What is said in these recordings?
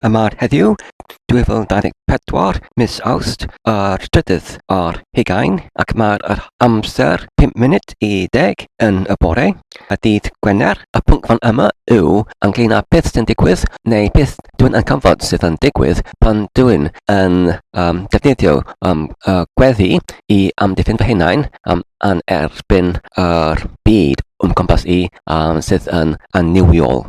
Yma'r heddiw, 2024 mis Awst, yr trydydd o'r 20 ac mae'r amser 5 munud I 10 yn y bore, y dydd Gwener. Y pwnc fan yma yw ynglyn â beth sy'n digwydd neu beth dwi'n yn canfod sydd yn digwydd pan dwi'n yn defnyddio gweddi I amddiffyn fy hunain yn erbyn yr byd gwmpas I sydd yn niwiol.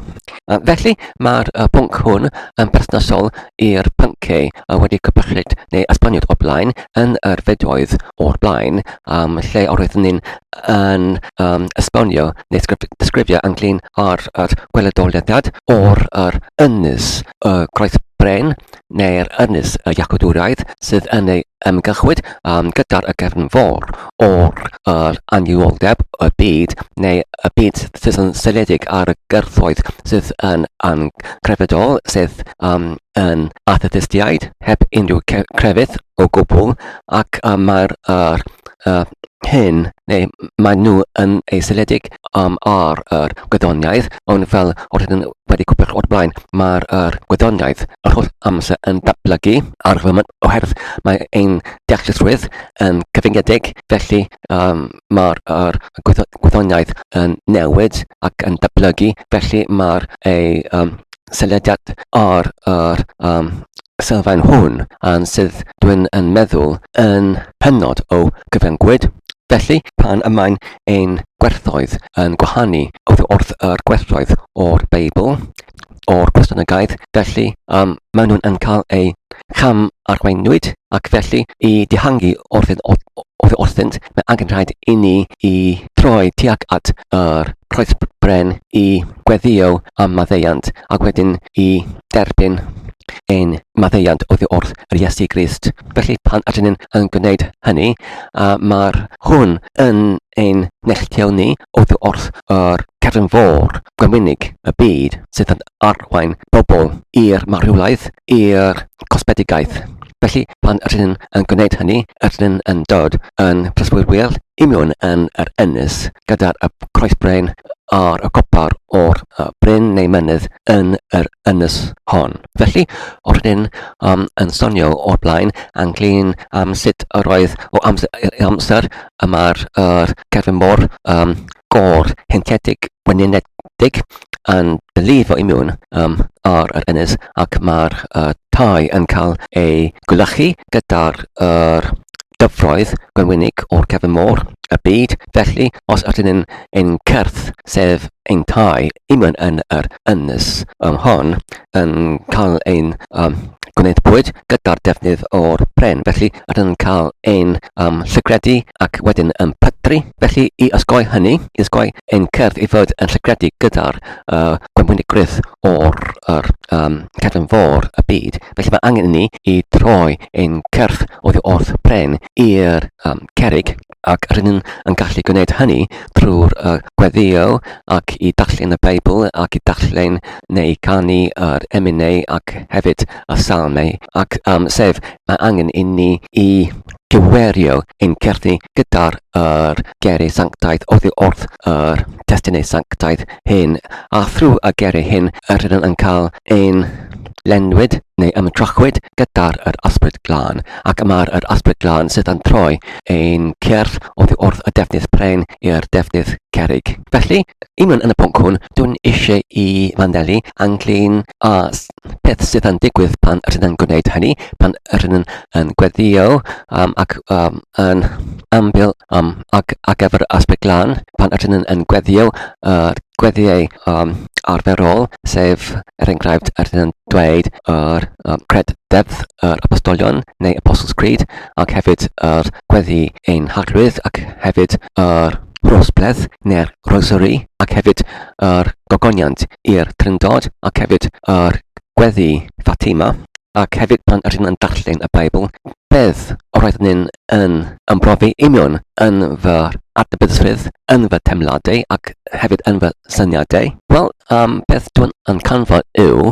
Felly mae'r pwnc hwn yn berthnasol i'r pynciau wedi cypyllid neu esboniad o'r blaen yn yr fideoedd o'r blaen lle roeddwn ni'n esbonio neu disgrifio ynglyn â'r gweledoliad o'r ynys groes bren neu'r ynys iacodwriaeth sydd yn ei ymgylchwyd gyda'r gefnfor o'r anioldeb y byd neu y byd sydd yn seledig ar y gyrthoedd sydd yn crefyddol sydd yn athetistiaid heb unrhyw crefydd o gwbl ac mae'r hyn neu mae nhw yn ei seledig ar yr gwyddoniaeth ond fel roeddwn wedi gwybod o'r blaen mae'r gwyddoniaeth yr holl amser yn datblygu ar y foment oherwydd mae ein deallusrwydd yn cyfyngedig felly mae'r gwyddoniaeth yn newid ac yn datblygu felly mae'r ei selediad ar yr sylfaen hwn sydd dwi'n yn meddwl yn hynod o gyfyngwyd. Felly, pan yma'n ein gwerthoedd yn gwahanu wrth yr gwerthoedd o'r Beibl, o'r Cristnogaeth, felly maen nhw'n yn cael eu cham arweinwyd ac felly I dihangu wrthynt, mae angen rhaid I ni I troi tuag at yr croes bren I gweddïo am maddeuant ac wedyn I derbyn ein maddeuant wrth yr Iesu Grist. Felly pan ydyn ni'n gwneud hynny, mae'r hwn yn ein neilltio ni wrth yr cefnfor gwenwynig y byd sydd yn arwain bobl i'r marwlaeth, i'r cosmedigaeth. Felly, pan ydyn ni'n gwneud hynny, ydyn ni'n dod yn preswyrwyr imiwn yn yr ynys gyda'r croes bren a'r copar o'r bryn neu mynydd yn yr ynys hon. Felly, ydyn yn sonio o'r blaen ynglyn sut yr oedd o amser mae'r cefnfor gor hyntiedig wenynedig yn lifo imiwn ar yr ynys ac mae'r tai yn cael ei gwlychu gyda'r dyfroedd gwenwynig o'r cefnfor y byd. Felly, os ydyn ni'n cyrth sef ein tai imiwn yn yr ynys hon yn cael ein gwneud bwyd gyda'r defnydd o'r bren. Felly, ydyn ni'n cael ein llygredu ac wedyn yn pydru. Felly, I osgoi hynny, I osgoi ein cyrth I fod yn llygredu gyda'r gwenwynigrwydd o'r cefnfor y byd. Felly, mae angen ni I droi ein cyrth wrth bren i'r cerrig ac rydyn yn gallu gwneud hynny trwy'r gweddïo ac I darllen y Beibl ac I darllen neu I canu yr emynau ac hefyd y salmau ac sef mae angen I ni I geirio ein cerddi gyda'r geiriau sanctaidd wrth yr testunau sanctaidd hyn a thrwy y geiriau hyn rydyn yn cael ein lenwyd neu ymdrochwyd gyda'r ysbryd glân ac mae'r ysbryd glân sydd yn troi ein cyrff wrth y defnydd pren i'r defnydd cerrig. Felly, unwaith yn y pwnc hwn, dwi'n eisiau I fandelu ynglyn â peth sydd yn digwydd pan rydyn yn gwneud hynny, pan rydyn yn gweddïo ac yn ambil ar gyfer ysbryd glân, pan rydyn yn gweddïo gweddiau arferol, sef enghraifft rydyn yn dweud yr cred deddf yr apostolion neu Apostles' Creed ac hefyd yr gweddi ein harglwydd ac hefyd yr rosbledd neu'r rosary ac hefyd yr gogoniant i'r Tryndod ac hefyd yr gweddi Fatima ac hefyd pan rydyn yn darllen y Beibl beth roeddwn ni'n ymprofi union yn fy adnabyddysrwydd, yn fy temladau ac hefyd yn fy syniadau. Wel, beth dwi'n yn canfod yw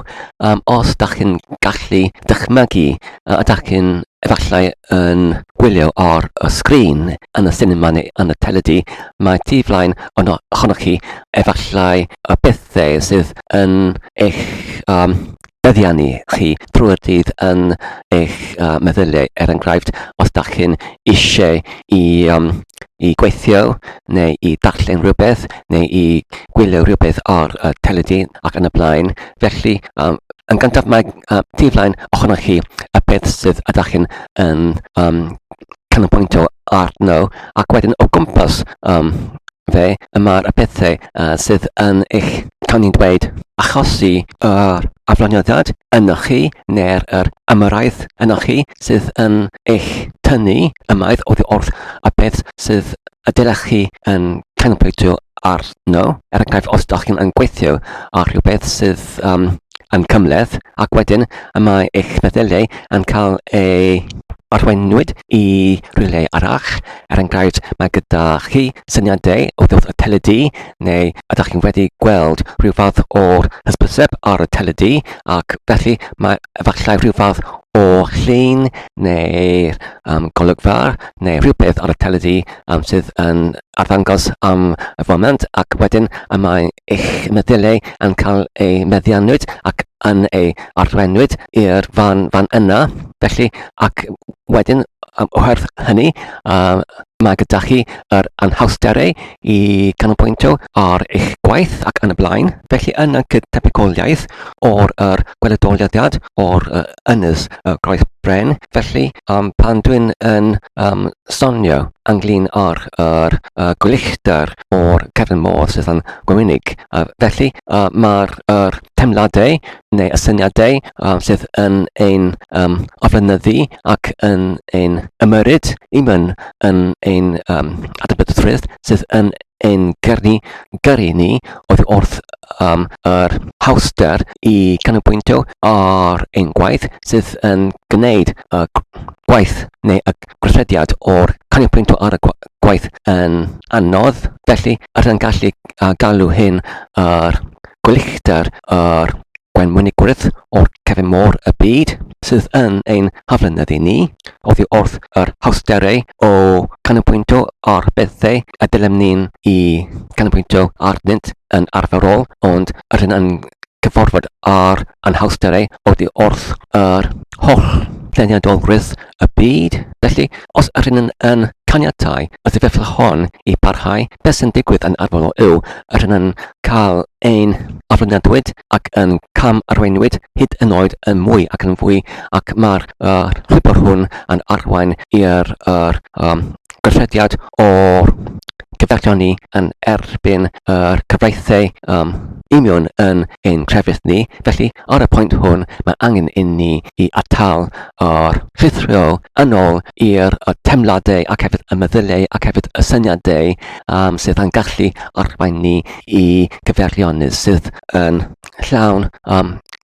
os dach chi'n gallu dychmygu ydych chi'n efallai yn gwylio ar y sgrin yn y cinema neu yn y teledu, mae tu flaen ohonoch chi efallai y bethau sydd yn eich beddiannu chi drwy'r dydd yn eich meddyliau. Enghraifft, os da chi'n eisiau i gweithio, neu i darllen rhywbeth, neu i gwylio rhywbeth ar teledu ac yn y blaen. Felly, yn gyntaf mae diflaen ohonoch chi y beth sydd ydych chi'n canolbwyntio arno, ac wedyn o gwmpas fe, mae'r bethau sydd yn eich, cawn ni'n dweud, achosi yr afloniadiad ynoch chi, neu'r ymyrraeth ynoch chi, sydd yn eich tynnu ymaith oddi wrth y beth sydd y dylech chi yn canolbwyntio arno. Enghraifft, os ydych chi'n gweithio ar rhywbeth sydd yn cymleth, ac wedyn mae eich meddyliau yn cael ei arweinwyd i rhywle arall. Enghraifft, mae gyda chi syniadau o ddod y teledu, neu ydych chi'n wedi gweld rhyw fath o'r hysbyseb ar y teledu, ac felly mae efallai rhyw fath o llun neu'r golygfa neu rhywbeth ar y teledu sydd yn arddangos am y foment, ac wedyn mae eich meddyliau yn cael ei meddiannwyd ac yn ei arwenwyd i'r fan yna. Felly, ac wedyn oherwydd hynny, mae gyda chi yr anhawsterau i canolbwyntio ar eich gwaith ac yn y blaen. Felly, yn y tebygoliaeth o'r gweledoliad o'r ynys y groes bren. Felly, pan dwi'n sonio ynglyn â'r gwylltir o'r cefn môr sydd yn gwynig, felly mae'r teimladau neu y syniadau sydd yn ein oflynyddu ac yn ein ymyrryd i mewn yn ein adnabyddrwydd sydd yn ein gyrru ni oddi wrth yr hawster i canolbwyntio ar ein gwaith sydd yn gwneud y gwaith neu y gweithrediad o'r canolbwyntio ar y gwaith yn anodd. Felly, rydyn gallu galw hyn yr gwylltir yr gwenwynigwyd o'r cefn môr y byd sydd yn ein haflynyddu ni oddi wrth yr hawsterau o canolbwyntio ar bethau y dylem ni'n i canolbwyntio arnynt yn arferol, ond rydyn yn cyfarfod ar anhawsterau oddi wrth yr holl ddeniadolrwydd y byd. Felly, os rydyn yn caniatau y sefyllfa hon i parhau, beth sy'n digwydd yn arferol yw rydyn yn cael ein aflynadwyd ac yn cam arweinwyd hyd yn oed yn mwy ac yn fwy, ac mae'r llwybr hwn yn arwain i'r gweithrediad o'r cyfeirion ni yn erbyn yr cyfreithau union yn ein crefydd ni. Felly, ar y pwynt hwn, mae angen i ni i atal o'r rhithrio yn ôl i'r teimladau ac hefyd y meddyliau ac hefyd y syniadau sydd yn gallu arwain ni i gyfeirion sydd yn llawn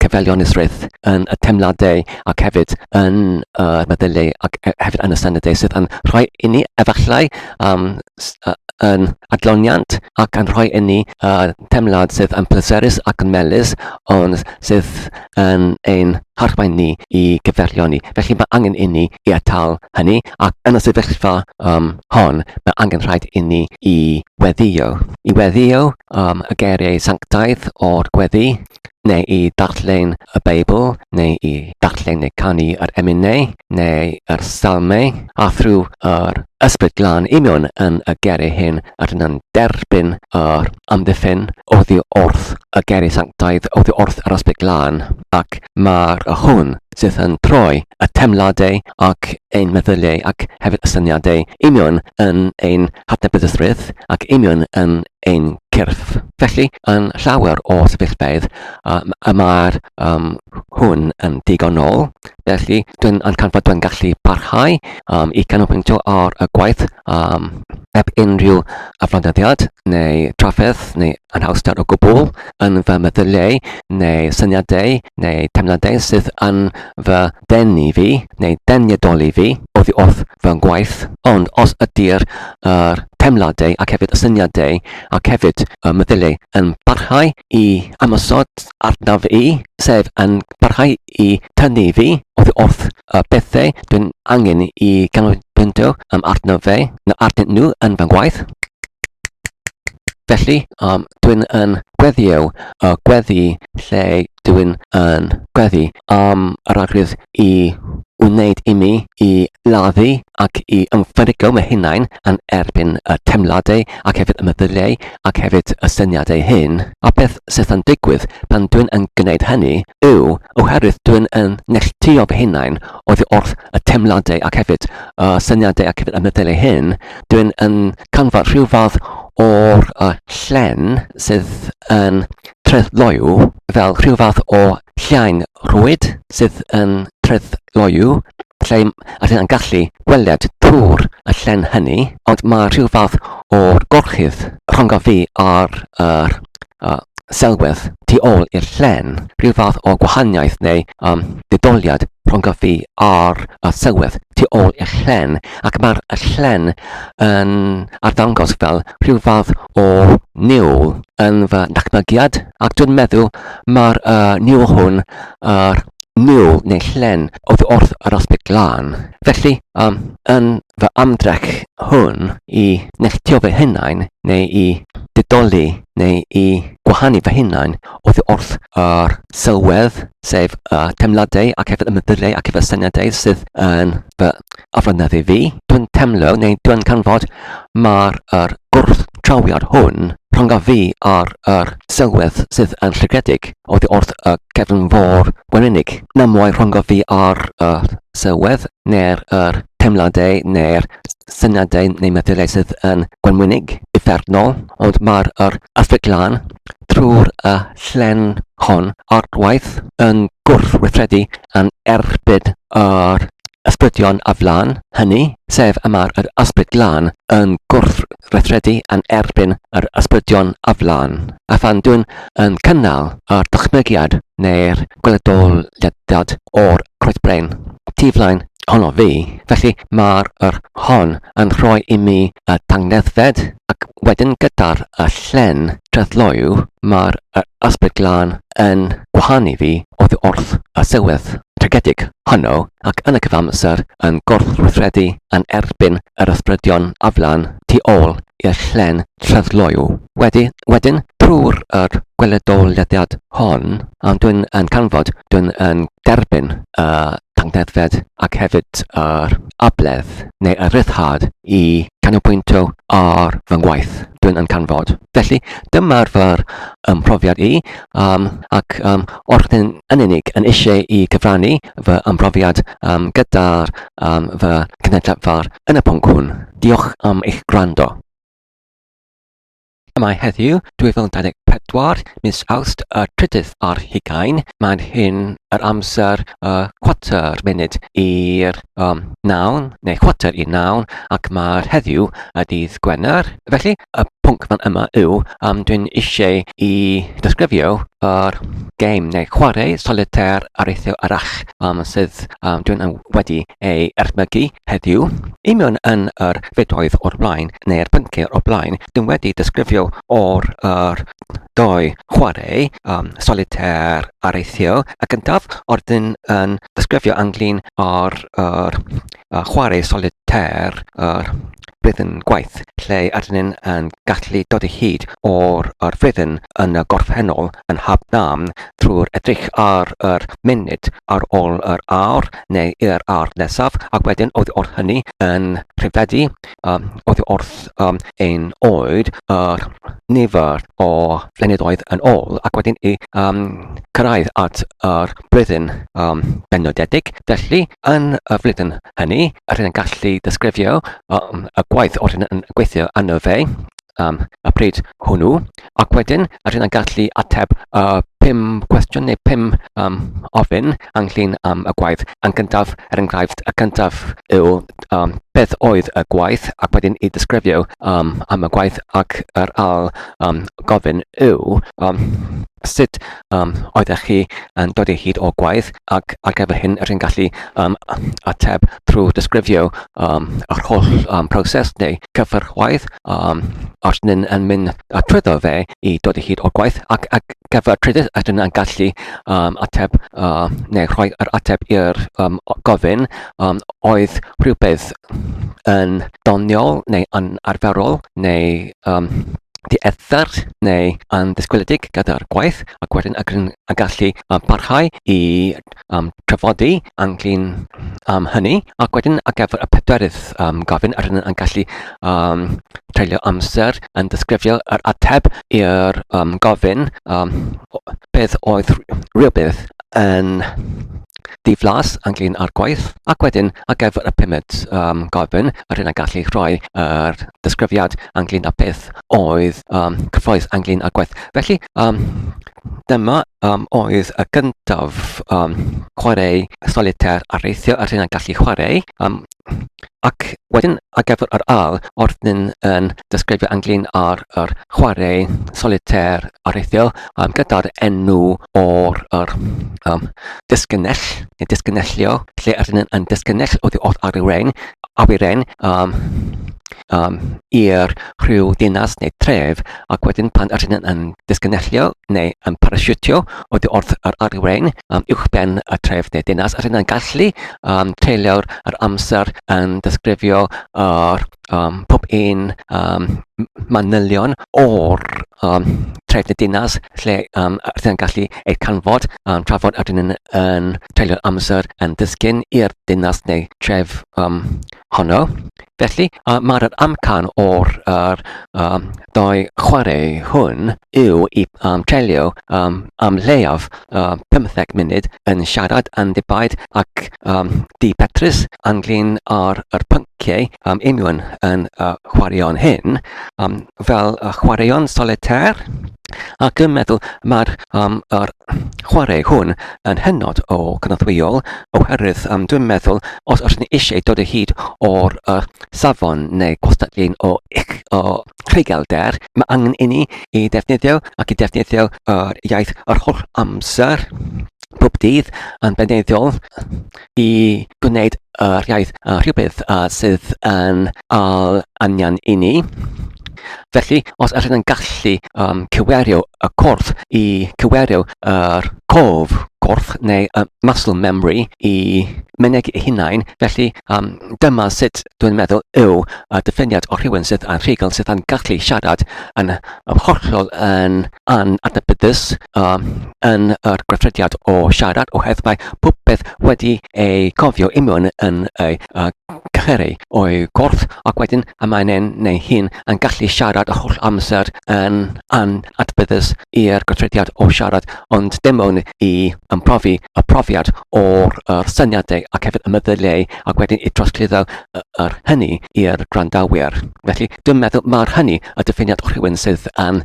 cyfeirionisrwydd yn y teimladau ac hefyd yn y meddyliau ac hefyd yn y syniadau sydd yn rhoi i ni efallai yn adloniant ac yn rhoi i ni teimlad sydd yn pleserus ac yn melys, ond sydd yn ein harwain ni i gyfeirio ni. Felly mae angen i ni i atal hynny, ac yn y sefyllfa hon mae angen rhaid i ni i weddïo. I weddïo y geiriau sanctaidd o'r gweddi, neu i darllen y Beibl, neu i darllen neu canu yr emynau, neu yr salmau, a thrwy yr ysbryd glân i mewn yn y geiriau hyn rydyn yn derbyn yr amddiffyn oddi wrth y geiriau sanctaidd oddi wrth yr ysbryd glân, ac mae'r hwn sydd yn troi y teimladau ac ein meddyliau ac hefyd y syniadau i mewn yn ein hadnabyddrwydd ac i mewn yn ein cyrff. Felly, yn llawer o sefyllfeydd, mae'r hwn yn digonol. Felly, dwi'n canfod dwi'n gallu parhau i canolbwyntio ar y gwaith heb unrhyw aflonyddiad neu trafferth neu anhawster o gwbl yn fy meddyliau neu syniadau neu teimladau sydd yn fy denu fi neu deniadolu fi oddi wrth fy gwaith. Ond os ydy'r teimladau ac hefyd y syniadau ac hefyd y meddyliau yn parhau i ymosod arnaf i, sef yn parhau i tynnu fi oddi wrth bethau dwi'n angen i ganolbwyntio arno fe, arnynt nhw yn fy gwaith, Felly, dwi'n yn gweddïo gweddi lle dwi'n yn gweddi am yr arwydd I wneud I mi I laddu ac I ymffyrigo fy hunain yn erbyn y teimladau ac hefyd y meddyliau ac hefyd y syniadau hyn. A beth sydd yn digwydd pan dwi'n yn gwneud hynny yw oherwydd dwi'n yn neilltuo fy hunain oddi wrth y teimladau ac hefyd y syniadau ac hefyd y meddyliau hyn, dwi'n yn canfod rhyw fath o'r llen sydd yn treddloyw fel rhyw fath o llain rwyd sydd yn treddloyw lle ydyn yn gallu gweld trwy'r y llen hynny, ond mae rhyw fath o'r gorchydd rhwng fi a'r selwedd tu ôl i'r llen, rhyw fath o gwahaniaeth neu ddidoliad rhwng fi a'r selwedd tu ôl i'r llen, ac mae'r llen yn arddangos fel rhyw fath o niwl yn fy nachmygiad, ac dwi'n meddwl mae'r niwl hwn niwl neu llen oddi wrth yr ysbryd glân. Felly, yn fy ymdrech hwn I neilltuo fy hunain neu I didoli neu I gwahanu fy hunain oddi wrth yr sylwedd sef teimladau ac hefyd y meddyliau ac hefyd y syniadau sydd yn fy afronyddu fi. Dwi'n teimlo neu dwi'n canfod mae'r gwrthtrawiad hwn rhwng fi a'r sylwedd sydd yn llygedig oddi wrth y cefnfor gwenwynig. Namwai rhwng fi a'r sylwedd neu'r teimladau neu'r syniadau neu meddyliau sydd yn gwenwynig uffernol, ond mae'r ysbryd glân trwy'r llen hon a'r gwaith yn gwrthweithredu yn erbyn yr ysbrydion a flan hynny, sef y mae'r ysbryd glân yn gwrthweithredu yn erbyn yr ysbrydion a flan. A phan dwi'n yn cynnal yr dychmygiad neu'r gweledoliad o'r croesbrein tu flaen honno fi, felly mae'r hon yn rhoi I mi y tangnefedd ac wedyn gyda'r llen treddloyw mae'r ysbryd glân yn gwahanu fi oddi wrth y sylwedd tragedig honno ac yn y cyfamser yn gwrthweithredu yn erbyn yr ysbrydion aflan tu ôl i'r llen treddloyw. Wedyn trwy'r gweledoliad hon, dwi'n yn canfod, dwi'n yn derbyn tangnefedd ac hefyd yr abledd neu y ryddhad I canolbwyntio ar fy ngwaith dwi'n yn canfod. Felly dyma'r fy'r profiad I ac wrth yn unig yn eisiau I gyfrannu fy ymprofiad gyda'r fy cynadledfar yn y pwnc hwn. Diolch am eich gwrando. Yma heddiw 2024 mis Awst y 30 ar 20. Mae'n hyn yr amser 4 munud i'r 9 neu 4 I 9 ac mae'r heddiw y dydd Gwener. Felly y pwnc fan yma yw dwi'n eisiau I ddisgrifio yr game neu chwarae solitêr areithio arall sydd dwi'n wedi ei erthmygu heddiw. I mewn yn yr fidoedd o'r blaen neu'r pynciau o'r blaen, dwi'n wedi disgrifio o'r doi chwarae solitêr areithio ac yn daf ordyn yn disgrifio ynglyn o'r chwarae solitêr rhythm gwaith lle ydyn yn gallu dod I hyd o'r rhythm yn y gorffennol yn hapnam trwy'r edrych ar yr munud ar ôl yr awr neu i'r awr nesaf ac wedyn oddi wrth hynny yn rhifedi oddi wrth ein oed yr nifer o flynyddoedd yn ôl ac wedyn I cyrraedd at yr blwyddyn benodedig. Felly yn y flwyddyn hynny ydyn yn gallu disgrifio y gwaith o'r yn gweithio arno fe y pryd hwnnw ac wedyn ydyn yn gallu ateb 5 cwestiwn neu 5 ofyn ynglyn y gwaith. Yn gyntaf, enghraifft, y gyntaf yw beth oedd y gwaith ac wedyn I disgrifio am y gwaith ac yr ail gofyn yw sut oeddech chi yn dod I hyd o'r gwaith ac ar gyfer hyn ydyn gallu ateb trwy disgrifio yr holl proses neu cyfrwaith os ydyn yn mynd trwyddo fe I dod I hyd o'r gwaith ac gyfer trydydd ydyn yn gallu ateb neu rhoi yr ateb i'r gofyn oedd rhywbeth yn doniol neu yn arferol neu diethyr neu ddisgwyledig gyda'r gwaith, ac wedyn yn gallu parhau i trafodi ynglyn hynny, ac wedyn ar gyfer y pedwerydd gofyn yn gallu treulio amser yn disgrifio yr ateb i'r gofyn beth oedd rhywbeth yn diflas ynglyn â'r gwaith, ac wedyn ar gyfer y pumed gofyn yn gallu rhoi yr disgrifiad ynglyn â beth oedd cyffroes ynglyn â'r gwaith. Felly, dyma oedd y gyntaf chwarae solitêr areithio yn gallu chwarae, ac wedyn ar gyfer yr ail, wrth yn disgrifio ynglyn â'r chwarae solitêr areithio gyda'r enw o'r disgynnell, neu disgynnellio, lle yn disgynnell oddi wrth awyren i'r rhyw dinas neu tref, ac wedyn pan yn disgynnellio neu yn parasiwtio oddi wrth yr awyren uwchben y tref neu dinas, yn gallu treulio'r amser yn disgrifio pob un manylion o'r tref neu dinas lle yn gallu ei canfod trafod yn treulio'r amser yn disgyn i'r dinas neu tref honno. Felly, mae'r amcan o'r ddau chwarae hwn yw i treulio am leiaf 15 munud yn siarad yn dibaid ac dipetrus ynglyn â'r pynciau union yn chwaraeon hyn fel chwaraeon solitêr. Ac yn meddwl mae'r chwarae hwn yn hynod o gynorthwyol oherwydd dwi'n meddwl os ni eisiau dod o hyd o'r safon neu gwastatun o rhigelder, mae angen i ni i defnyddio ac i defnyddio yr iaith yr holl amser pob dydd yn beneithiol i gwneud yr iaith rhywbeth sydd yn anian i ni. Felly, os yn gallu cywerio y corff i cywerio yr corff neu muscle memory i mynegu eu hunain, felly dyma sut dwi'n meddwl yw y diffiniad o rhywun sydd yn rhugl sydd yn gallu siarad yn hollol yn adnabyddus yn yr gweithrediad o siarad oherwydd mae pob beth wedi ei cofio union yn ei cycheru o'i gorff, ac wedyn y mae'n neu hun yn gallu siarad y holl amser yn adnabyddus i'r gweithrediad o siarad, ond dim ond i ymprofi y profiad o'r syniadau ac hefyd y meddyliau ac wedyn i drosglwyddo hynny i'r gwrandawyr. Felly dwi'n meddwl mae'r hynny y diffiniad o rhywun sydd yn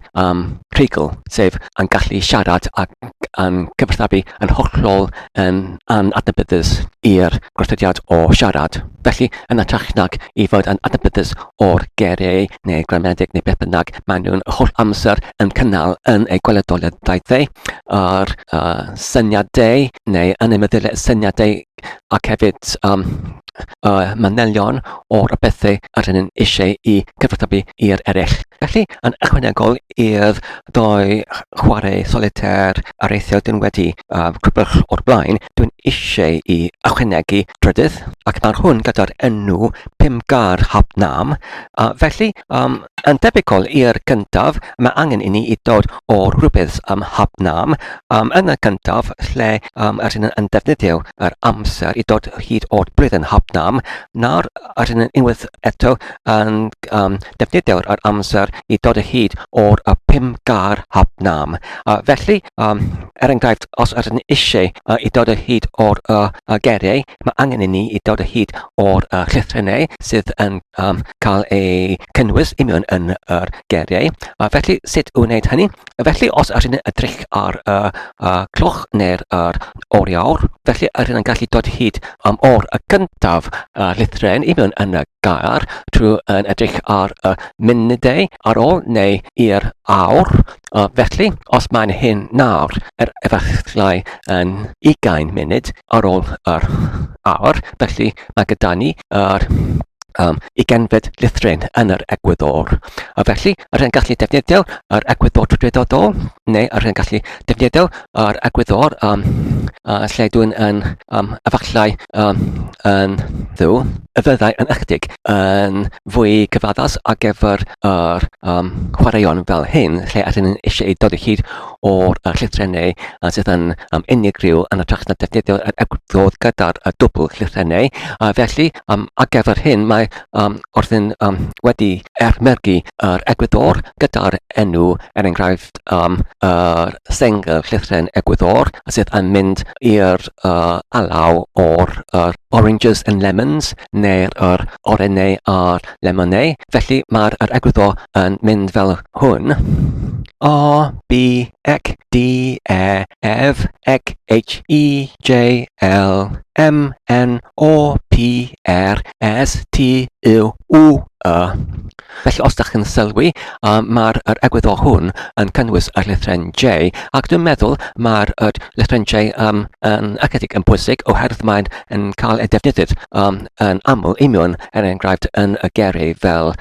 rhugl, sef yn gallu siarad ac yn cyfathrebu yn hollol yn adnabyddus i'r gweithrediad o siarad. Felly, yn ytrach nag i fod yn adnabyddus o'r geiriau neu gramedig neu beth bynnag, maen nhw'n holl amser yn cynnal yn ei gweledoliadaethau yr syniadau neu yn ei meddyliau syniadau ac hefyd manylion o'r bethau yn eisiau i cyfathrebu i'r eraill. Felly, yn ychwanegol i'r ddau chwarae solitêr areithio dwi'n wedi crybwyll o'r blaen, dwi'n eisiau i ychwanegu drydydd, ac mae'r hwn gyda'r enw 5 gair hapnam. Felly, yn debygol i'r gyntaf, mae angen i ni i dod o rhywbeth hapnam. Yn y gyntaf, lle yn defnyddio yr amser i dod hyd o'r blwyddyn hapnam, nawr unwaith eto yn defnyddio'r amser i dod o hyd o'r 5 gair hapnam. Felly, enghraifft, os ydyn eisiau i dod o hyd o'r geiriau, mae angen i ni i dod o hyd o'r llythrennau sydd yn cael ei cynnwys union yn yr geiriau. Felly, sut i'w wneud hynny? Felly, os ydyn edrych ar cloch neu'r oriawr, felly ydyn yn gallu dod hyd o'r gyntaf lythren union yn y gair trwy yn edrych ar munudau ar ôl neu i'r awr. Felly, os mae'n hyn nawr, efallai yn 20 munud ar ôl yr awr, felly mae gyda ni yr ugenfed lythren yn yr egwyddor. Felly, ydyn gallu defnyddio yr egwyddor trydyddol neu rydyn gallu defnyddio yr egwyddor lle dwi'n yn efallai yn ddw, y fyddai yn ychydig yn fwy cyfaddas ar gyfer yr chwaraeon fel hyn, lle ydyn nhw eisiau dod o hyd o'r llythrennau sydd yn unigryw yn ytrach na defnyddio yr egwyddor gyda'r dwbl llythrennau. Felly, ar gyfer hyn, mae wrthyn wedi ermygu yr egwyddor gyda'r enw enghraifft yr single llythren egwyddor sydd yn mynd i'r alaw o'r oranges and lemons neu'r orennau a'r lemonau. Felly mae'r egwyddor yn mynd fel hwn. A, B, ec, D, E, F, ec, H, E, J, L, M, N, O, P, R, S, T, U, U, Felly, os ydych chi'n sylwi, mae'r egwyddor hwn yn cynnwys y lythren J, ac dwi'n meddwl mae'r lythren J yn ychydig yn bwysig oherwydd mae'n cael ei defnyddio yn aml union enghraifft yn y geiriau fel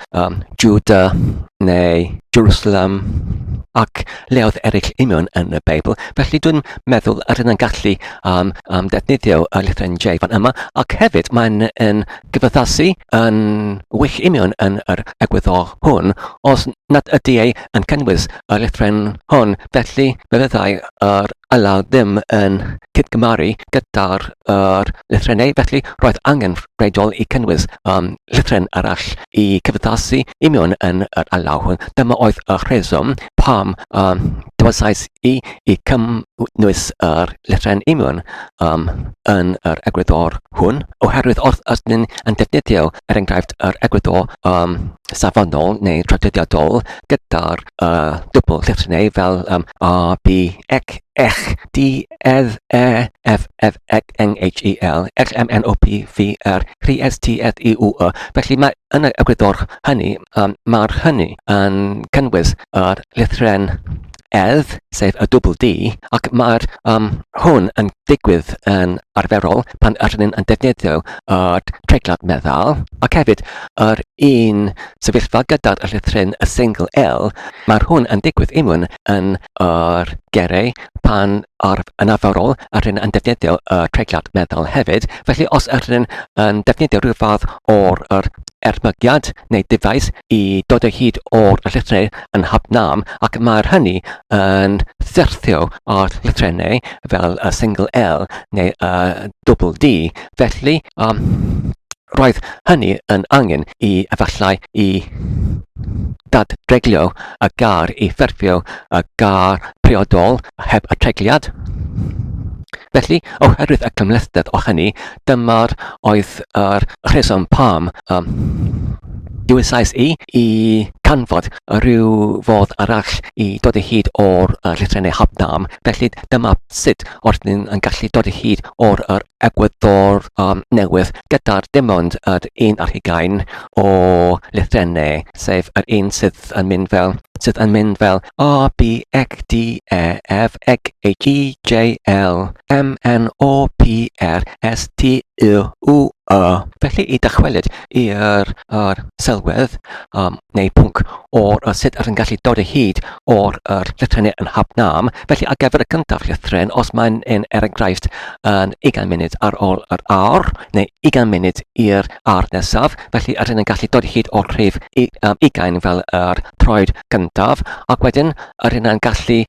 Judah neu Jerusalem ac leoedd eraill union yn y Beibl. Felly dwi'n meddwl rydyn yn gallu defnyddio y lythren J fan yma, ac hefyd mae'n gyfaddasu yn wych union yn yr egwyddor hwn, os nad ydy ei yn cynnwys y lythren hwn. Felly byddai yr alaw ddim yn cydgymaru gyda'r lythrennau, felly roedd angen rheidol i cynnwys lythren arall i cyfaddasu union yn yr alaw hwn. Dyma oedd y rheswm pam dywysais i cynnwys yr lythren union yn yr egwyddor hwn, oherwydd wrth ydyn yn defnyddio enghraifft yr egwyddor safonol neu traddodiadol gyda'r dwbl llythrennau fel A, B, ec, ech, D, edd, E, F, F, ec, N, H, E, L, X, M, N, O, P, V, R, Rhi, S, T, Ed, E, U, E. Felly mae yn y egwyddor hynny, mae'r hynny yn cynnwys yr lythren edd, sef y dwbl D, ac mae'r hwn yn digwydd yn arferol pan ydyn yn defnyddio treiglad meddal, ac hefyd yr un sefyllfa gyda'r lythren y single L, mae'r hwn yn digwydd union yn yr geiriau pan yn arferol ydyn yn defnyddio treiglad meddal hefyd. Felly os ydyn yn defnyddio rhyw fath o'r ermygiad neu dyfais i dod o hyd o'r lythrau yn hapnam, ac mae'r hynny yn syrthio o'r lythrennau fel y single L neu double D. Felly, roedd hynny yn angen i efallai i ddadreglio y gair i ffurfio y gair priodol heb y treigliad. Felly, oherwydd y cymlethdod o hynny, dyma'r oedd yr rheswm pam dywysais i canfod rhyw fodd arall i dod o hyd o'r lythrennau hapnam. Felly dyma sut rydyn yn gallu dod o hyd o'r egwyddor newydd gyda'r dim ond yr 1 o lythrennau, sef yr un sydd yn mynd fel A, B, ec, D, E, F, ec, H, E, J, L, M, N, O, P, R, S, T, U, E. Felly i dychwelyd i'r sylwedd neu pwnc o'r sut ydyn gallu dod o hyd o'r lythrennau yn hapnam. Felly ar gyfer y cyntaf lythren, os mae'n enghraifft yn 20 munud ar ôl yr awr, neu 20 munud i'r awr nesaf, felly ydyn yn gallu dod o hyd o'r rhif 20 fel yr troed gyntaf, ac wedyn ydyn yn gallu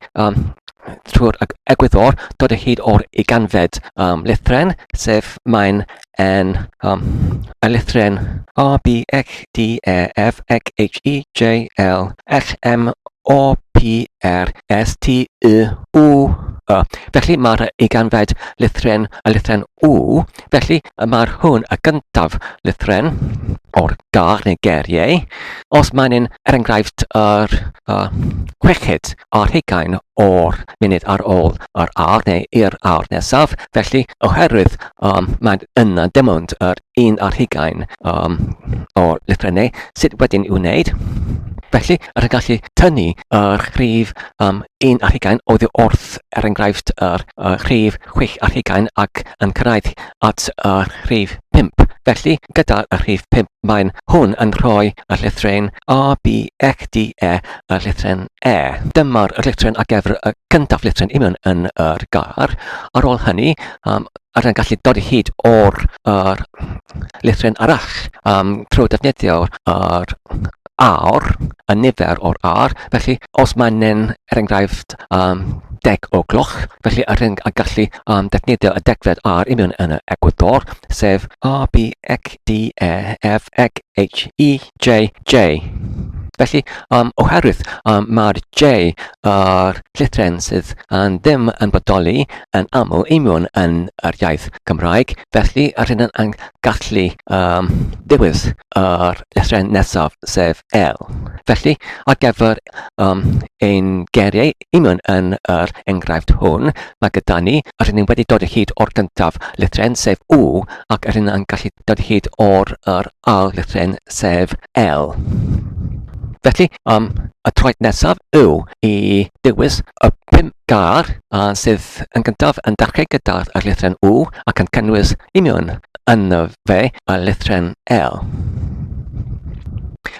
trwy'r egwyddor dod o hyd o'r 20fed lythren, sef mae'n y lythren A, B, ec, D, E, F, ec, H, E, J, L, X, M, O, P, R, S, T, U, E. Felly mae'r 20fed lythren y lythren W, felly mae'r hwn y gyntaf lythren o'r gair neu geiriau. Os mae'n enghraifft yr chwechyd ar 20 o'r munud ar ôl yr awr neu i'r awr nesaf, felly oherwydd mae'n yna dim ond yr 1 o'r lythrennau sut wedyn i'w wneud. Felly, ydyn gallu tynnu yr rhif 1 oddi wrth enghraifft yr rhif 6 ac yn cyrraedd at yr rhif 5 Felly, gyda'r rhif 5, mae'n hwn yn rhoi y llythren A, B, C, D, E, y llythren E. Dyma'r llythren ar gyfer y cyntaf llythren union yn yr gair. Ar ôl hynny, rydyn gallu dod i hyd o'r llythren arall trwy defnyddio'r awr, y nifer o'r awr. Felly, os mae'n enghraifft 10 o gloch, felly rydyn gallu defnyddio y degfed ar union yn y Ecuador, sef A, B, C, D, E, F, G, H, I, J, J. Felly, oherwydd mae'r J llythren sydd ddim yn bodoli yn aml union yn yr iaith Gymraeg, felly rydyn yn gallu ddiwedd yr llythren nesaf sef L. Felly, ar gyfer ein geiriau union yn yr enghraifft hwn, mae gyda ni, rydyn wedi dod o hyd o'r gyntaf llythren sef W, ac rydyn yn gallu dod o hyd o'r ail llythren sef L. Felly, y troed nesaf yw i ddiwys y 5 gair sydd yn gyntaf yn dechrau gyda'r llythren W ac yn cynnwys union yno fe y llythren L.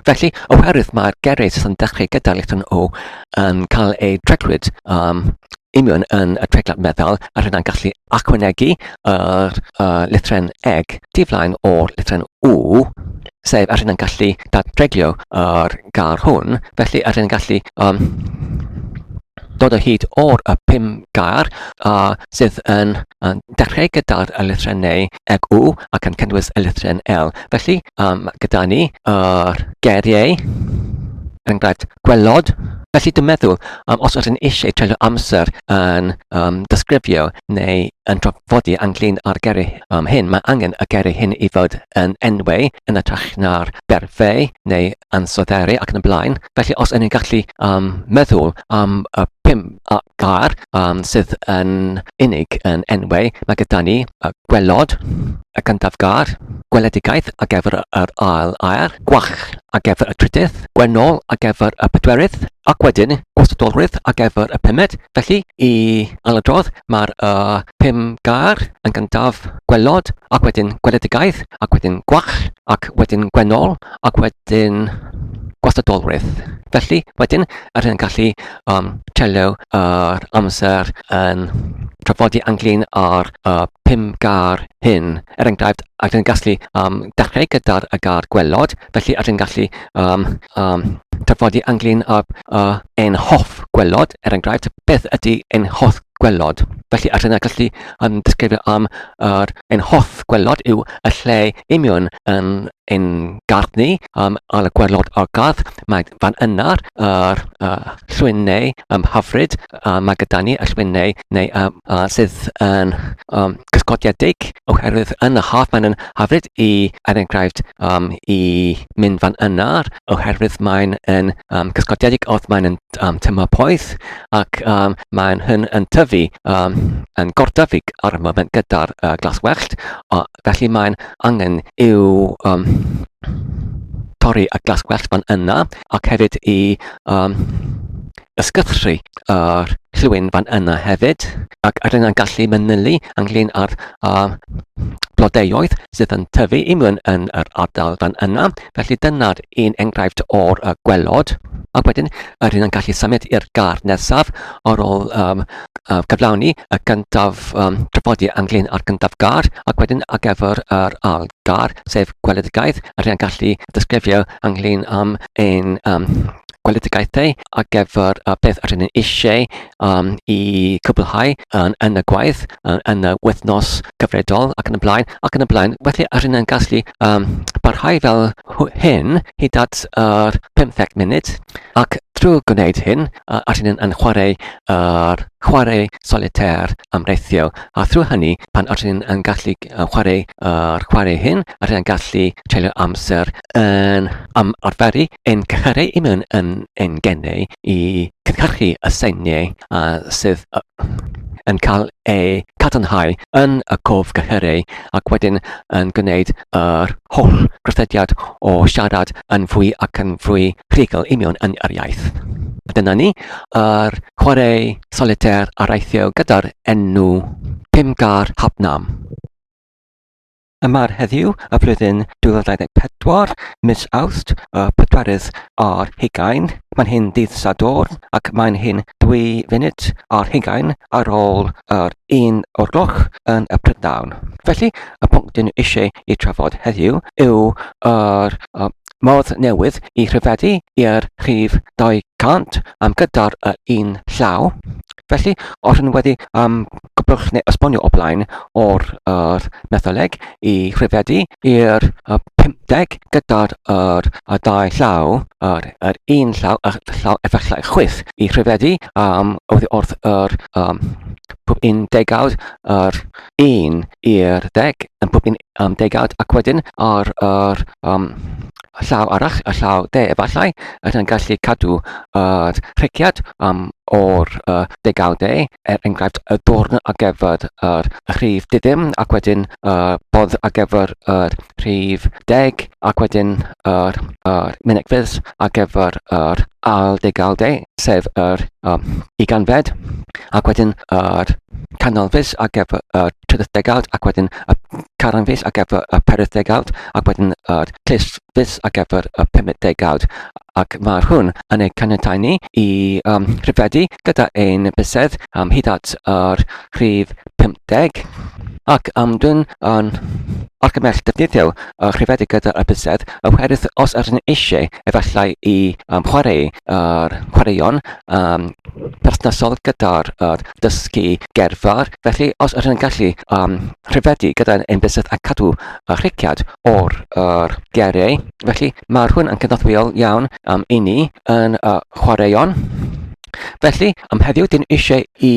Felly, oherwydd mae'r geiriau sydd yn dechrau gyda'r llythren O yn cael ei tregwyd union yn y treiglad meddal, a rydyn gallu ychwanegu yr llythren eg diflaen o'r llythren W, sef rydyn gallu dadreglio yr gair hwn, felly rydyn gallu dod o hyd o'r 5 gair sydd yn dechrau gyda'r lythrennau eg W ac yn cynnwys y lythren L. Felly, gyda ni geiriau, enghraifft gwelod. Felly dwi'n meddwl, os ydyn eisiau treulio amser yn disgrifio neu yn trafodi ynglyn â'r geiriau hyn, mae angen y geiriau hyn i fod yn enwau yn ytrach na'r berfau neu ansodderu ac yn y blaen. Felly, os ydyn ni'n gallu meddwl am y 5 gair sydd yn unig yn enwau, mae gyda ni gwelod, y gyntaf gair, gweledigaeth ar gyfer yr ail air, gwach ar gyfer y trydydd, gwennol ar gyfer y pedwerydd, ac wedyn gwastadolrwydd ar gyfer y pumed. Felly, i aladrodd, mae'r 5 gair yn gyntaf gwelod, ac wedyn gweledigaeth, ac wedyn gwach, ac wedyn gwennol, ac wedyn gwastadolrwydd. Felly, wedyn, rydyn yn gallu treulio yr amser yn trafodi ynglyn â'r 5 gair hyn. Enghraifft, rydyn yn gallu dechrau gyda'r gair gwelod, felly rydyn yn gallu trafodi ynglyn â ein hoff gwelod. Enghraifft, beth ydy ein hoff gwelod? Felly rydyn yn gallu disgrifio am ein hoff gwelod yw y lle union yn ein gardd ni, ar y gwelod o'r gardd. Mae fan yna'r llwynnau hyfryd, mae gyda ni y llwynnau sydd yn gysgodiedig, oherwydd yn y haf mae'n hyfryd i enghraifft i mynd fan yna'r, oherwydd mae'n gysgodiedig oedd mae'n tymor poeth, ac mae'n hyn yn tyfu yn gordyfig ar y moment gyda'r glas wellt, felly mae'n angen i'w torri y glas gwellt fan yna, ac hefyd i ysgythru yr llwyn fan yna hefyd, ac rydyn yn gallu manylu ynglyn â'r blodeuoedd sydd yn tyfu union yn yr ardal fan yna. Felly dyna'r un enghraifft o'r gwelod. Ac wedyn, rydyn yn gallu symud i'r gair nesaf ar ôl cyflawni y gyntaf trafodi ynglyn â'r gyntaf gair, ac wedyn ar gyfer yr ail gair, sef gweledigaeth, rydyn yn gallu disgrifio ynglyn am ein gweledigaethau ar gyfer beth rydyn yn eisiau i cwblhau yn y gwaith, yn y wythnos gyfredol ac yn y blaen, Felly rydyn yn gallu barhau fel hyn hyd at 15 munud, ac drwy gwneud hyn, rydyn yn chwarae solitêr areithio. A drwy hynny, pan rydyn yn gallu chwarae hyn, rydyn yn gallu treulio amser yn arferu ein geiriau union yn gennau i cynhyrchu y seiniau sydd yn cael ei cadarnhau yn y cof geiriau, ac wedyn yn gwneud yr holl grythediad o siarad yn fwy ac yn fwy rhugl union yn yr iaith. Dyna ni, chwarae solitêr areithio gyda'r enw 5 gair hapnam. Yma'r heddiw y flwyddyn 2024, mis Awst, y 4 Mae'n hyn dydd Sadwrn ac mae'n hyn 2 funud ar 20 ar ôl yr 1 o'r gloch yn y Prydawn. Felly, y pwnc dyn nhw eisiau i trafod heddiw yw yr modd newydd i rhifedi i'r rhif 200 gyda'r un llaw. Felly, os yn wedi gwblwch neu esbonio o blaen o'r metholeg i rhifedi i'r 50 gyda'r 2 llaw, yr un llaw, y llaw efallai chwith i rhifedi oddi wrth yr pob un degawd yr 1 i'r 10 yn pob un degawd ac wedyn ar yr llaw arall, y llaw 10 efallai, yn gallu cadw yr rhiciad o'r degawdau, enghraifft y dwrn ar gyfer yr rhif diddim ac wedyn bodd ar gyfer yr rhif 10 ac wedyn yr mynegfydd ar gyfer yr degawdau, sef yr 20 ac wedyn yr canolfus ar gyfer y 30 ac wedyn y carnfus ar gyfer y 40 ac wedyn yr clustfus ar gyfer y 50 ac mae hwn yn ei caniatáu ni i rhifedi gyda ein bysedd hyd at yr rhif 50 ac dwi'n argymell defnyddio rhifedi gyda y bysedd oherwydd os ydyn eisiau efallai i chwarae chwaraeon perthnasol gyda'r dysgu gerfar. Felly, os ydyn gallu rhifedi gyda ein bysedd a cadw rhiciad o'r geiriau, felly mae hwn yn cynorthwyol iawn i ni yn chwaraeon. Felly, heddiw dyn eisiau i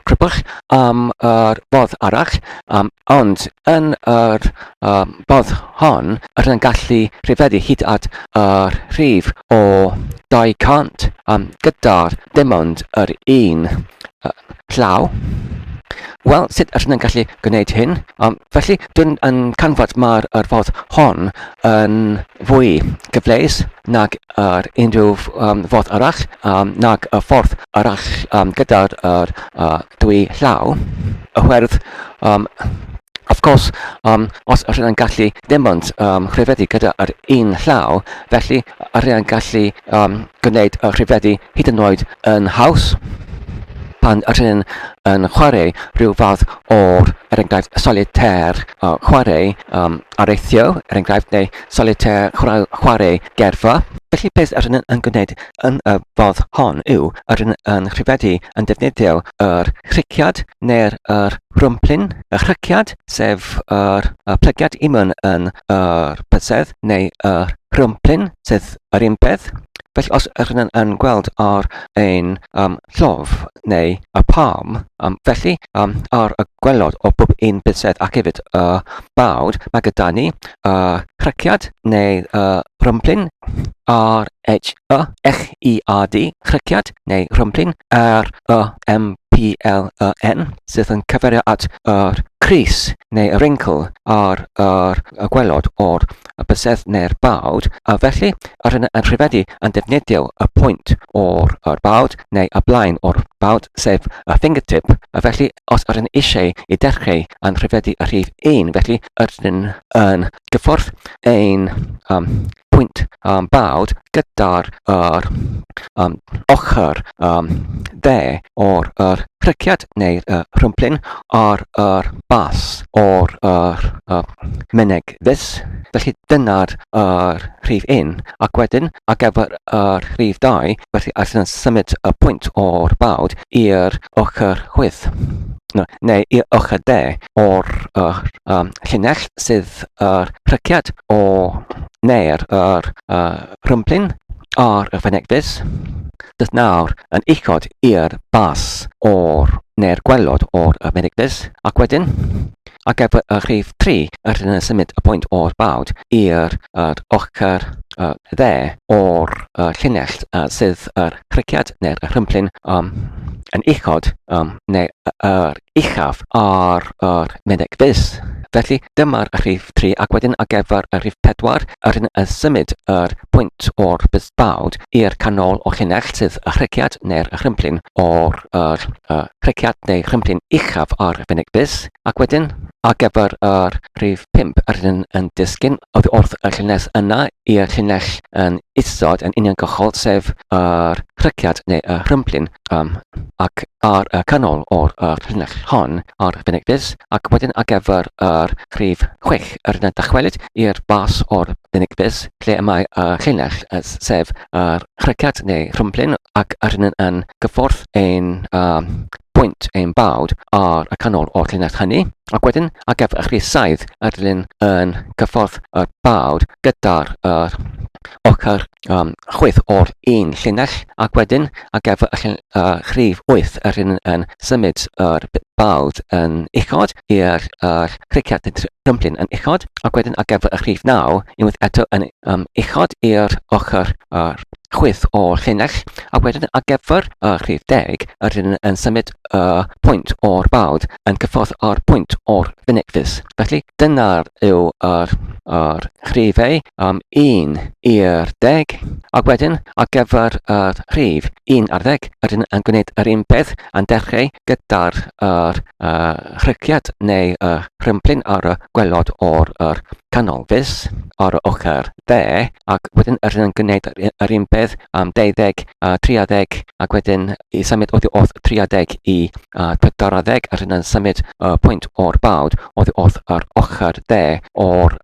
crybwch yr bodd arall, ond yn yr bodd hon, ydyn gallu rhifedi hyd at yr rhif o 200 gyda'r dim ond yr un llaw. Wel, sut ydyn gallu gwneud hyn? Felly, dwi'n canfod mae'r ffordd hon yn fwy gyfleus nag unrhyw ffordd arall, nag y ffordd arall gyda'r 2 llaw. Oherwydd, of course, os ydyn gallu dim ond rhifedi gyda'r un llaw, felly ydyn gallu gwneud y rhifedi hyd yn oed yn haws. Pan ydyn yn chwarae rhyw fath o'r enghraifft solitêr chwarae areithio, enghraifft neu solitêr chwarae gerfa. Felly beth ydyn yn gwneud yn y fodd hon yw ydyn yn rhifedi yn defnyddio yr rhiciad neu'r rhwmplyn. Y rhiciad sef yr plygiad i mewn yn yr bysedd neu y rhwmplyn sydd yr un peth. Felly os ydyn yn gweld ar ein llof neu y palm, felly ar y gwelod o bob un bysedd ac hefyd y bawd, mae gyda ni rhiciad neu rhwmplyn R-H-E-C-H-I-A-D, rhiciad neu rhwmplyn R-E-M-P-L-E-N sydd yn cyfeirio at yr crys neu y wrinkle ar y gwelod o'r bysedd neu'r bawd, a felly ydyn yn rhifedi yn defnyddio y pwynt o'r bawd neu y blaen o'r bawd sef y fingertip, a felly os ydyn eisiau i dechrau yn rhifedi y rhif 1, felly ydyn yn gyffwrdd ein pwynt bawd gyda'r ochr dde o'r rhiciad neu'r rhwmplyn ar yr bas o'r mynegfys. Felly dyna'r rhif 1 ac wedyn ar gyfer yr rhif 2, felly ydyn symud y pwynt o'r bawd i'r ochr chwith. Neu i'r ochr de o'r llinell sydd yr rhiciad o neu'r rhwmplyn ar y fynegfys. Dydd nawr yn uchod i'r bas neu'r gwelod o'r mynegfys ac wedyn ar gyfer y rhif 3 ydyn yn symud y pwynt o'r bawd i'r ochr dde o'r llinell sydd yr rhiciad neu'r rhwmplyn yn uchod neu yr uchaf ar yr mynegfys. Felly dyma'r rhif 3 ac wedyn ar gyfer y rhif 4 rydyn yn symud yr pwynt o'r bysbawd i'r canol o llinell sydd y rhygiad neu'r rhymplyn o'r rhygiad neu rhymplyn uchaf ar fynig bus ac wedyn ar gyfer yr rhif 5 rydyn yn disgyn oddi wrth y llinell yna i'r llinell yn isod yn uniongyrchol sef yr rhygiad neu y rhymplyn ac ar y canol o'r llinell hon ar fynig bus ac wedyn ar gyfer yr rhif 6 rydyn yn dychwelyd i'r bas o'r fynig bus lle mae y llinell sef yr rhygiad neu rhymplyn ac rydyn yn gyffwrdd ein pwynt ein bawd ar y canol o'r llinell hynny ac wedyn ar gyfer y rhif 7 rydyn yn gyffwrdd y bawd gyda'r ochr chwith o'r un llinell ac wedyn ar gyfer y rhif 8 rydyn yn symud yr bawd yn uchod i'r rhygiad neu rhymplyn yn uchod ac wedyn ar gyfer y rhif 9 unwaith eto yn uchod i'r ochr chwith o'r llinell ac wedyn ar gyfer y rhif 10 rydyn yn symud y pwynt o'r bawd yn cyffwrdd â'r pwynt o'r fynig fus. Felly dyna'r yw yr rhifau 1 i'r 10 ac wedyn ar gyfer y rhif 1 ar 10 rydyn yn gwneud yr un peth yn dechrau gyda'r rhygiad neu rhymplyn ar y gwelod o'r canol fus ar y ochr dde ac wedyn rydyn yn gwneud yr un peth 12, 13 ac wedyn i symud oddi wrth 30 i 40 rydyn yn symud y pwynt o'r bawd oddi wrth yr ochr dde o'r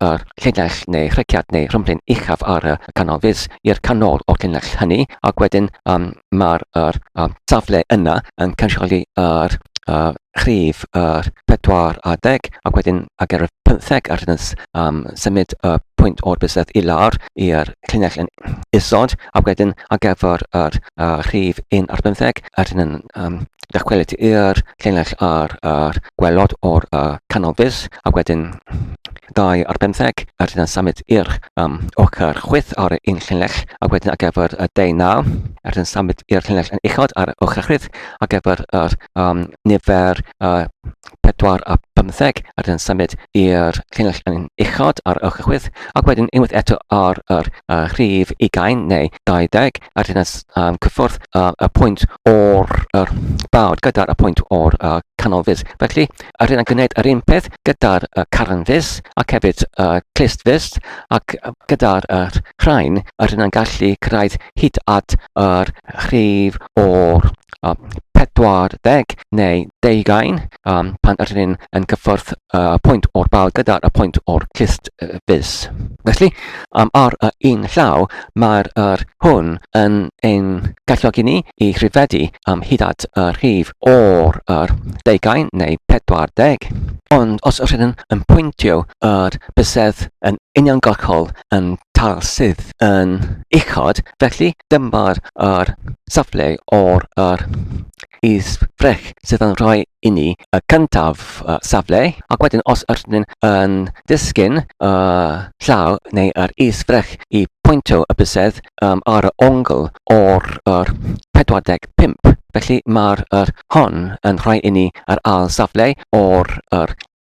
llinell neu rhygiad neu rhymplyn uchaf ar y canol fus i'r canol o'r llinell hynny ac wedyn mae'r safle yna yn cynrychioli yr rhif 40 ac wedyn ar gyfer 15 rydyn yn symud y pwynt o'r bysedd i lawr i'r llinell yn isod ac wedyn ar gyfer yr rhif 1 ar 15 rydyn yn dychwelyd i'r llinell ar gwelod o'r canol fus ac wedyn 2 ar 15 rydyn yn symud i'r ochr chwith ar un llinell ac wedyn ar gyfer y 19 rydyn yn symud i'r llinell yn uchod ar y ochr chwith ar gyfer yr nifer 4 a 15 rydyn yn symud i'r llinell yn uchod ar y ochr chwith ac wedyn unwaith eto ar yr rhif 20 neu 20 rydyn yn cyffwrdd y pwynt o'r bawd gyda'r pwynt o'r canol fus. Felly rydyn yn gwneud yr un peth gyda'r carn fus ac hefyd clust fus ac gyda'r rhain rydyn yn gallu cyrraedd hyd at yr rhif o'r 40 neu 20 pan rydyn yn cyffwrdd pwynt o'r bawd gyda'r pwynt o'r clust fus. Felly ar un llaw mae'r hwn yn ein galluogi ni i rhifedi hyd at y rhif o'r 20 neu 40 ond os rydyn yn pwyntio yr bysedd yn uniongyrchol yn talsydd yn uchod felly dyma'r safle o'r is-frech sydd yn rhoi i ni y cyntaf safle ac wedyn os rydyn yn disgyn llaw neu yr is-frech i pwyntio y bysedd ar y ongl o'r 45 felly mae'r hon yn rhoi i ni yr ail safle o'r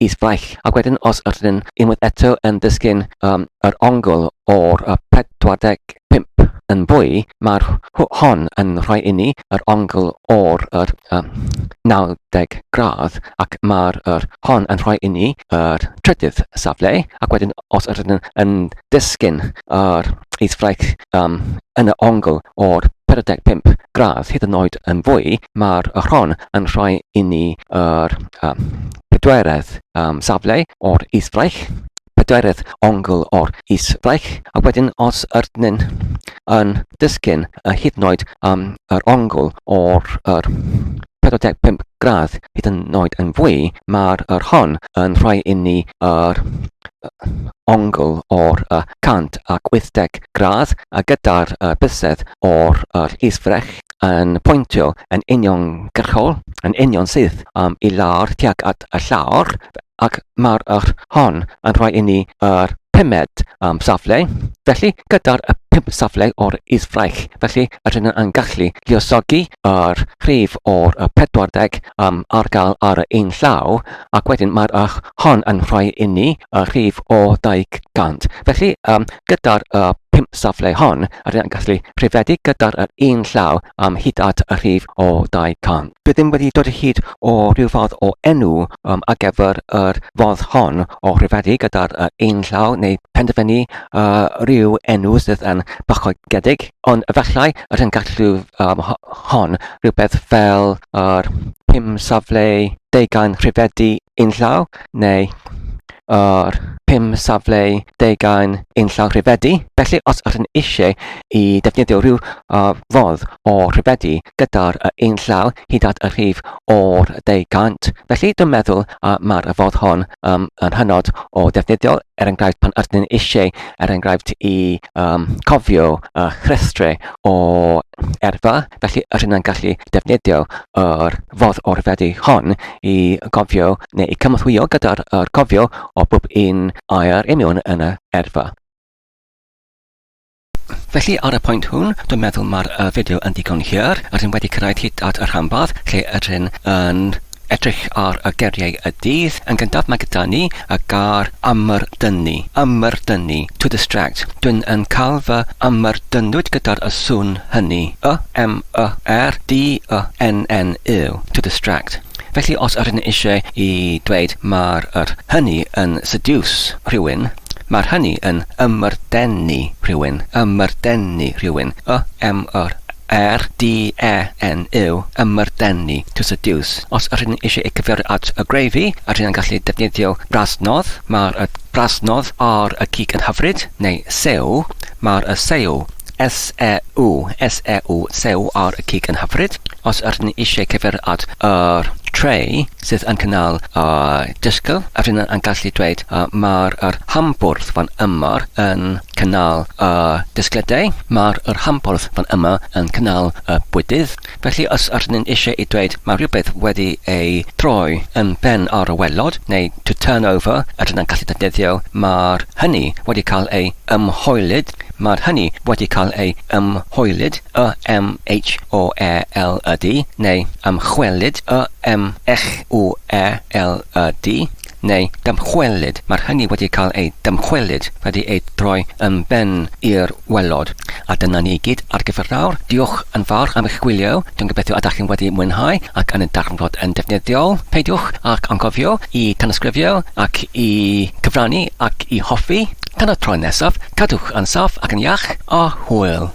is-frech ac wedyn os rydyn unwaith eto yn disgyn yr ongl o'r 45 yn fwy mae'r hon yn rhoi i ni yr ongl o'r 90 gradd ac mae'r hon yn rhoi i ni yr trydydd safle ac wedyn os rydyn yn disgyn yr is-frech yn y ongl o'r 45 gradd hyd yn oed yn fwy mae'r hon yn rhoi i ni yr pedwerydd safle o'r is-frech pedwerydd ongl o'r is-frech ac wedyn os rydyn yn disgyn hyd yn oed yr ongl o'r 45 gradd hyd yn oed yn fwy mae'r hon yn rhoi i ni yr ongl o'r 180 gradd a gyda'r bysedd o'r is-frech yn pwyntio yn uniongyrchol yn union sydd i lawr tuag at y llawr ac mae'r hon yn rhoi i ni yr pumed safle. Felly, gyda'r 5 safle o'r isfraich, felly rydyn yn gallu lluosogi yr rhif o'r 40 ar gael ar un llaw, ac wedyn mae'r hon yn rhoi i ni y rhif o 200. Felly, gyda'r 5 safle hon, rydyn yn gallu rhifedi gyda'r un llaw hyd at y rhif o 200. Dwi ddim wedi dod hyd o rhyw fath o enw ar gyfer yr fodd hon o rhifedi gyda'r un llaw, neu penderfynu rhyw enw sydd yn bachogedig, ond efallai rydyn gallu hon rhywbeth fel yr 5 safle deugain rhifedi un llaw, neu yr 5 safle deugain un llaw rhifedi. Felly, os ydyn eisiau i defnyddio rhyw fodd o rhifedi gyda'r un llaw hyd at y rhif o'r 200, felly dwi'n meddwl mae'r fodd hon yn hynod o defnyddiol, enghraifft pan ydyn eisiau enghraifft i cofio rhestru o erfa, felly ydyn yn gallu defnyddio yr fodd o rhifedi hon i gofio neu i cymathwyo gyda'r cofio o bob un air i mewn yn y erfa. Felly, ar y pwynt hwn, dwi'n meddwl mae'r fideo yn ddigon hir. Rydyn wedi cyrraedd hyd at yr rhanbarth, lle rydyn yn edrych ar y geiriau y dydd. Yn gyntaf, mae gyda ni y gair ymyrdynnu, to distract. Dwi'n yn cael fy ymyrdynwyd gyda'r sŵn hynny, M-E-R-D-Y-N-N-U, to distract. Felly, os ydyn eisiau i dweud mae'r hynny yn seduce rhywun, mae'r hynny yn ymyrdenu rhywun, M-R-D-E-N-U, ymyrdenu, to seduce. Os ydyn eisiau ei cyfeirio at y greifi, ydyn yn gallu defnyddio brasnodd. Mae'r brasnodd ar y cig yn hyfryd, neu sew. Mae'r sew, S-E-U, sew ar y cig yn hyfryd. Os ydyn eisiau cyfeirio at yr tray sydd yn cynnal disgyl, rydyn yn gallu dweud mae'r hampwrdd fan yma yn cynnal disglydau, mae'r hampwrdd fan yma yn cynnal bwydydd. Felly, os ydyn eisiau i dweud mae rhywbeth wedi ei troi yn ben ar y welod, neu to turn over, ydyn yn gallu defnyddio mae'r hynny wedi cael ei ymhoelyd, Y-M-H-O-E-L-E-D, neu ymchwelyd, Y-M-Ech-O-E-L-E-D, neu dymchwelyd. Mae'r hynny wedi cael ei dymchwelyd, wedi ei droi yn ben i'r welod. A dyna ni gyd ar gyfer nawr. Diolch yn fawr am eich gwylio. Dwi'n gobeithio ydych chi'n wedi mwynhau ac yn y darnfod yn defnyddiol. Peidiwch ac angofio i tanysgrifio ac i cyfrannu ac i hoffi. Tan y tro nesaf, cadwch yn saff ac yn iach a hwyl.